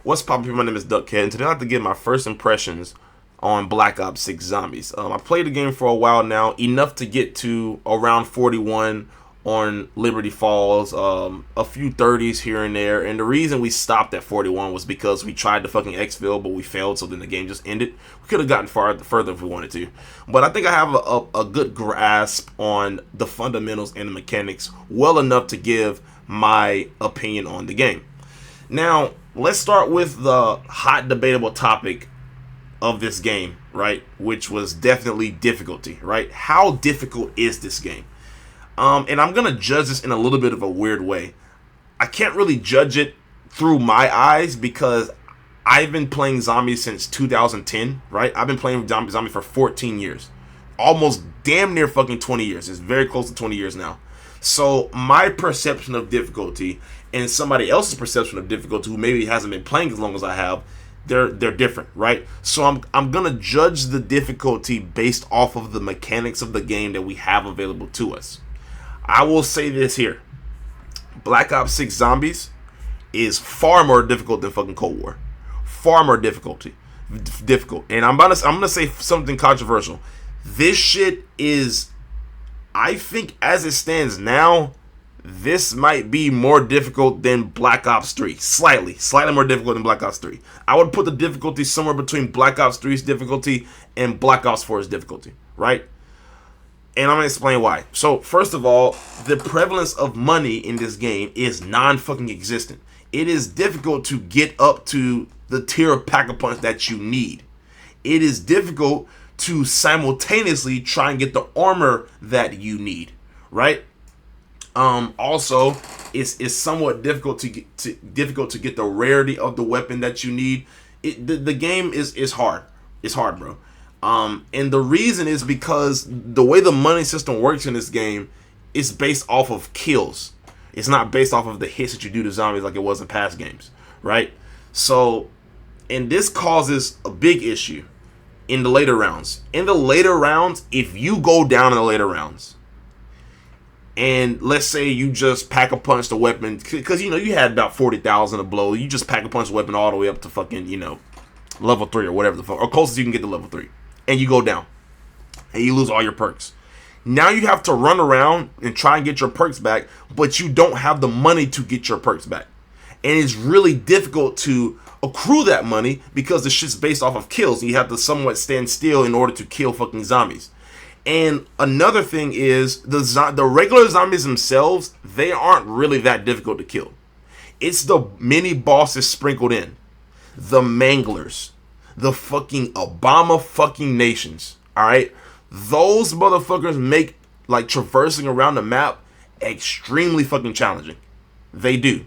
What's poppin'? My name is dukhed, and today I'd like to give my first impressions on Black Ops 6 Zombies. I played the game for a while now, enough to get to around 41 on Liberty Falls, a few 30s here and there, and the reason we stopped at 41 was because we tried to fucking exfil, but we failed, so then the game just ended. We could have gotten further if we wanted to, but I think I have a good grasp on the fundamentals and the mechanics well enough to give my opinion on the game. Now, let's start with the hot debatable topic of this game, right? Which was definitely difficulty, right? How difficult is this game? And I'm going to judge this in a little bit of a weird way. I can't really judge it through my eyes because I've been playing zombies since 2010, right? I've been playing zombie for 14 years. Almost damn near fucking 20 years. It's very close to 20 years now. So my perception of difficulty and somebody else's perception of difficulty who maybe hasn't been playing as long as I have, they're different, right? So I'm gonna judge the difficulty based off of the mechanics of the game that we have available to us. I will say this here: Black Ops 6 Zombies is far more difficult than fucking Cold War. Far more difficult. And I'm gonna say something controversial. This shit is, I think as it stands now, this might be more difficult than Black Ops 3. Slightly more difficult than Black Ops 3. I would put the difficulty somewhere between Black Ops 3's difficulty and Black Ops 4's difficulty, right? And I'm going to explain why. So, first of all, the prevalence of money in this game is non-fucking existent. It is difficult to get up to the tier of pack-a-punch that you need. It is difficult to simultaneously try and get the armor that you need, right? Also, it's somewhat difficult to get the rarity of the weapon that you need. The game is hard. It's hard, bro. And the reason is because the way the money system works in this game is based off of kills. It's not based off of the hits that you do to zombies like it was in past games, right? So, and this causes a big issue in the later rounds. In the later rounds, if you go down in the later rounds, and let's say you just pack a punch the weapon, because you had about 40,000 to blow. You just pack a punch the weapon all the way up to fucking level 3 or whatever the fuck, or closest you can get to level 3, and you go down, and you lose all your perks. Now you have to run around and try and get your perks back, but you don't have the money to get your perks back, and it's really difficult to accrue that money because the shit's based off of kills. And you have to somewhat stand still in order to kill fucking zombies. And another thing is the regular zombies themselves, they aren't really that difficult to kill. It's the mini bosses sprinkled in. The manglers. The fucking Obama fucking nations. Alright? Those motherfuckers make like traversing around the map extremely fucking challenging. They do.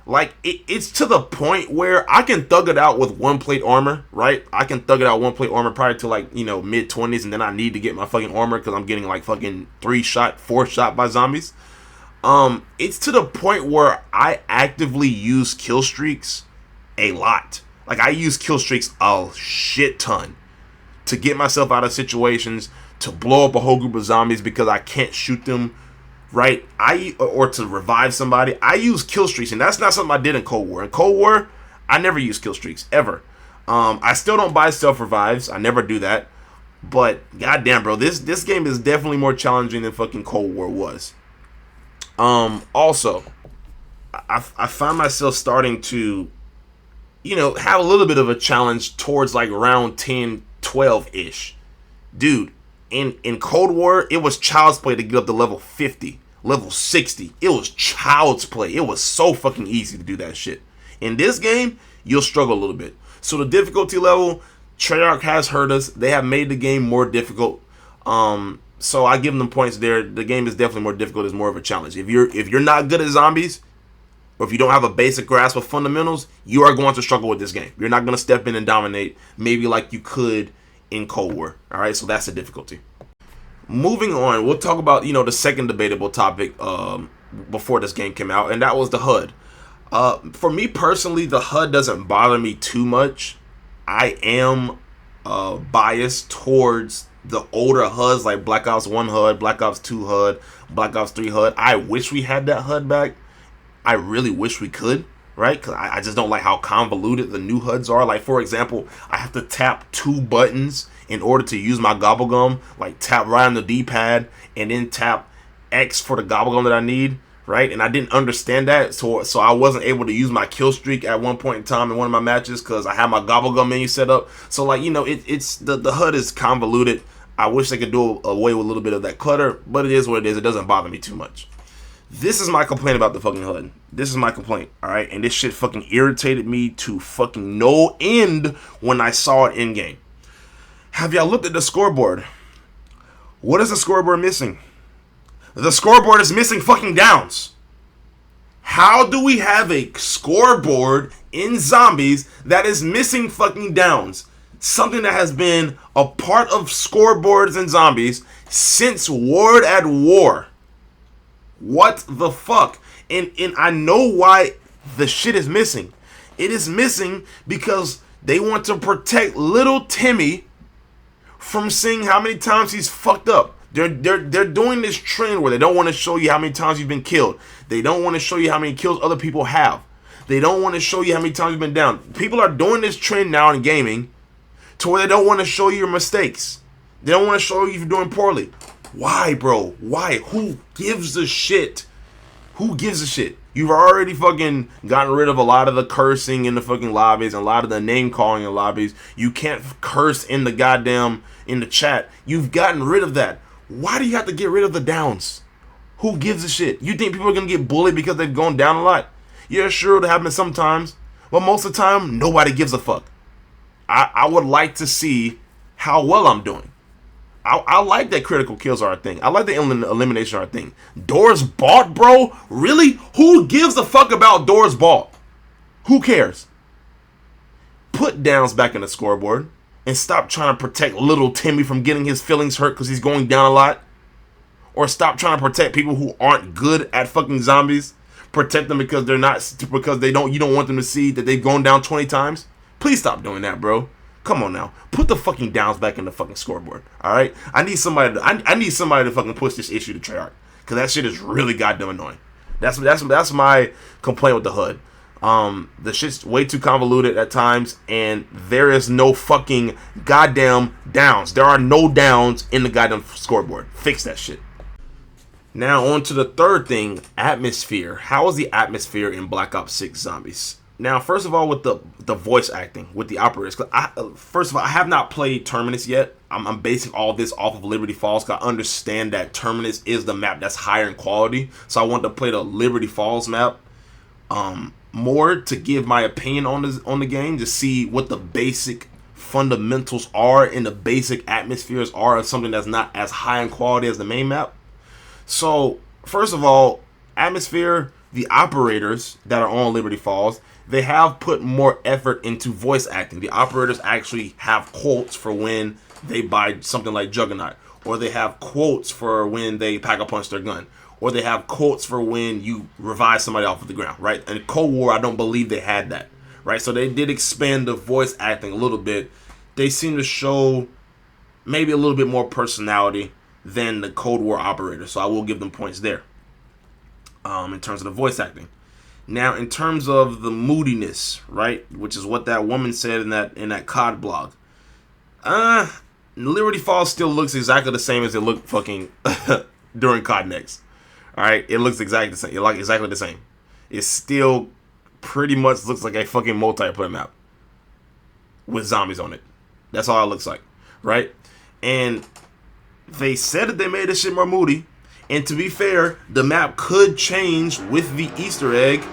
Like, it's to the point where I can thug it out with one plate armor, right? I can thug it out one plate armor probably to like, mid-20s, and then I need to get my fucking armor because I'm getting like fucking 3-shot, 4-shot by zombies. It's to the point where I actively use kill streaks a lot. Like, I use kill streaks a shit ton to get myself out of situations, to blow up a whole group of zombies because I can't shoot them, right? Or to revive somebody. I use kill streaks, and that's not something I did in Cold War. In Cold War, I never use kill streaks, ever. I still don't buy self-revives. I never do that. But, goddamn, bro, this game is definitely more challenging than fucking Cold War was. Also, I find myself starting to, have a little bit of a challenge towards, like, round 10, 12-ish. Dude, in Cold War, it was child's play to get up to level 50, level 60. It was child's play. It was so fucking easy to do that shit. In this game, you'll struggle a little bit. So the difficulty level, Treyarch has hurt us. They have made the game more difficult. So I give them points there. The game is definitely more difficult. It's more of a challenge. If you're not good at zombies, or if you don't have a basic grasp of fundamentals, you are going to struggle with this game. You're not going to step in and dominate maybe like you could in Cold War. All right, so that's the difficulty. Moving on, we'll talk about the second debatable topic before this game came out, and that was the HUD. For me personally, the HUD doesn't bother me too much. I am biased towards the older HUDs like Black Ops 1 HUD, Black Ops 2 HUD, Black Ops 3 HUD. I wish we had that HUD back. I really wish we could, right? Because I just don't like how convoluted the new HUDs are. Like, for example, I have to tap 2 buttons in order to use my gobblegum. Like, tap right on the D-pad and then tap X for the gobblegum that I need, right? And I didn't understand that, so I wasn't able to use my kill streak at one point in time in one of my matches because I had my gobblegum menu set up. So, like, you know, it's the HUD is convoluted. I wish they could do away with a little bit of that clutter, but it is what it is. It doesn't bother me too much. This is my complaint about the fucking HUD. This is my complaint, alright? And this shit fucking irritated me to fucking no end when I saw it in game. Have y'all looked at the scoreboard? What is the scoreboard missing? The scoreboard is missing fucking downs. How do we have a scoreboard in Zombies that is missing fucking downs? Something that has been a part of scoreboards in Zombies since Ward at War. What the fuck? And I know why the shit is missing. It is missing because they want to protect little Timmy from seeing how many times he's fucked up. They're doing this trend where they don't want to show you how many times you've been killed. They don't want to show you how many kills other people have. They don't want to show you how many times you've been down. People are doing this trend now in gaming to where they don't want to show you your mistakes. They don't want to show you if you're doing poorly. Why, bro? Why? Who gives a shit? Who gives a shit? You've already fucking gotten rid of a lot of the cursing in the fucking lobbies and a lot of the name calling in lobbies. You can't curse in the goddamn, in the chat. You've gotten rid of that. Why do you have to get rid of the downs? Who gives a shit? You think people are going to get bullied because they've gone down a lot? Yeah, sure, it'll happen sometimes. But most of the time, nobody gives a fuck. I would like to see how well I'm doing. I like that critical kills are a thing. I like the elimination are a thing. Doors bought, bro? Really? Who gives a fuck about doors bought? Who cares? Put downs back in the scoreboard and stop trying to protect little Timmy from getting his feelings hurt because he's going down a lot. Or stop trying to protect people who aren't good at fucking zombies. Protect them because they're not, because you don't want them to see that they've gone down 20 times. Please stop doing that, bro. Come on now. Put the fucking downs back in the fucking scoreboard. Alright? I need somebody to fucking push this issue to Treyarch. Cause that shit is really goddamn annoying. That's my complaint with the HUD. The shit's way too convoluted at times, and there is no fucking goddamn downs. There are no downs in the goddamn scoreboard. Fix that shit. Now on to the third thing, atmosphere. How is the atmosphere in Black Ops 6 Zombies? Now, first of all, with the voice acting, with the operators, first of all, I have not played Terminus yet. I'm basing all this off of Liberty Falls because I understand that Terminus is the map that's higher in quality. So I want to play the Liberty Falls map more to give my opinion on the game, to see what the basic fundamentals are and the basic atmospheres are of something that's not as high in quality as the main map. So, first of all, atmosphere, the operators that are on Liberty Falls, they have put more effort into voice acting. The operators actually have quotes for when they buy something like Juggernaut, or they have quotes for when they pack-a-punch their gun, or they have quotes for when you revive somebody off of the ground, right? And in Cold War, I don't believe they had that, right? So they did expand the voice acting a little bit. They seem to show maybe a little bit more personality than the Cold War operators, so I will give them points there in terms of the voice acting. Now, in terms of the moodiness, right, which is what that woman said in that COD blog, Liberty Falls still looks exactly the same as it looked fucking during COD Next. All right, it looks exactly the same. It like exactly the same. It still pretty much looks like a fucking multiplayer map with zombies on it. That's all it looks like, right? And they said that they made this shit more moody. And to be fair, the map could change with the Easter egg.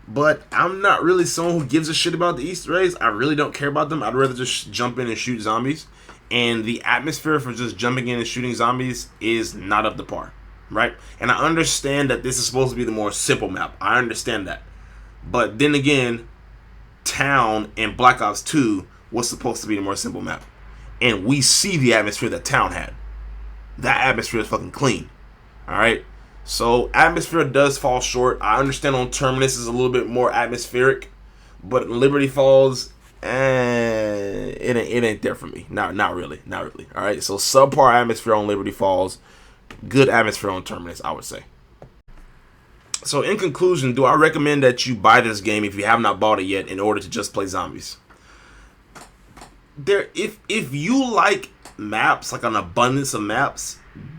But I'm not really someone who gives a shit about the Easter eggs. I really don't care about them. I'd rather just jump in and shoot zombies. And the atmosphere for just jumping in and shooting zombies is not up to par, right? And I understand that this is supposed to be the more simple map. I understand that. But then again, Town and Black Ops 2 was supposed to be the more simple map. And we see the atmosphere that Town had. That atmosphere is fucking clean. Alright? So, atmosphere does fall short. I understand on Terminus is a little bit more atmospheric. But Liberty Falls, it ain't there for me. Not really. Not really. Alright? So, subpar atmosphere on Liberty Falls. Good atmosphere on Terminus, I would say. So in conclusion, do I recommend that you buy this game if you have not bought it yet in order to just play zombies? If you like maps, like an abundance of maps,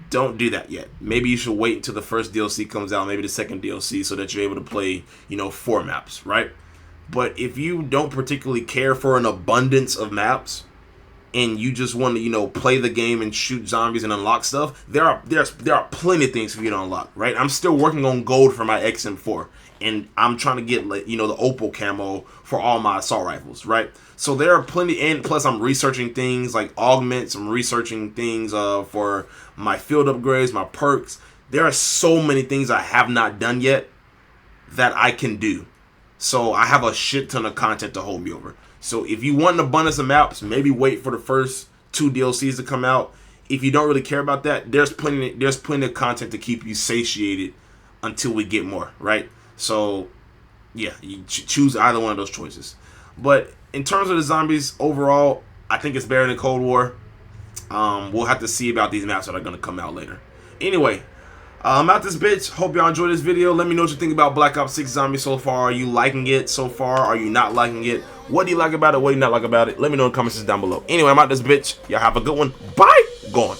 don't do that yet. Maybe you should wait until the first DLC comes out, maybe the second DLC, so that you're able to play, 4 maps, right? But if you don't particularly care for an abundance of maps, and you just want to, play the game and shoot zombies and unlock stuff, there are plenty of things for you to unlock, right? I'm still working on gold for my XM4, and I'm trying to get, the opal camo for all my assault rifles, right? So there are plenty, and plus I'm researching things like augments, I'm researching things for my field upgrades, my perks. There are so many things I have not done yet that I can do. So I have a shit ton of content to hold me over. So if you want an abundance of maps, maybe wait for the first 2 DLCs to come out. If you don't really care about that, there's plenty of content to keep you satiated until we get more, right? So yeah, you choose either one of those choices. But in terms of the zombies overall, I think it's better than Cold War. We'll have to see about these maps that are going to come out later. Anyway, I'm out this bitch. Hope y'all enjoyed this video. Let me know what you think about Black Ops 6 Zombies so far. Are you liking it so far? Are you not liking it? What do you like about it? What do you not like about it? Let me know in the comments down below. Anyway, I'm out this bitch. Y'all have a good one. Bye. Gone.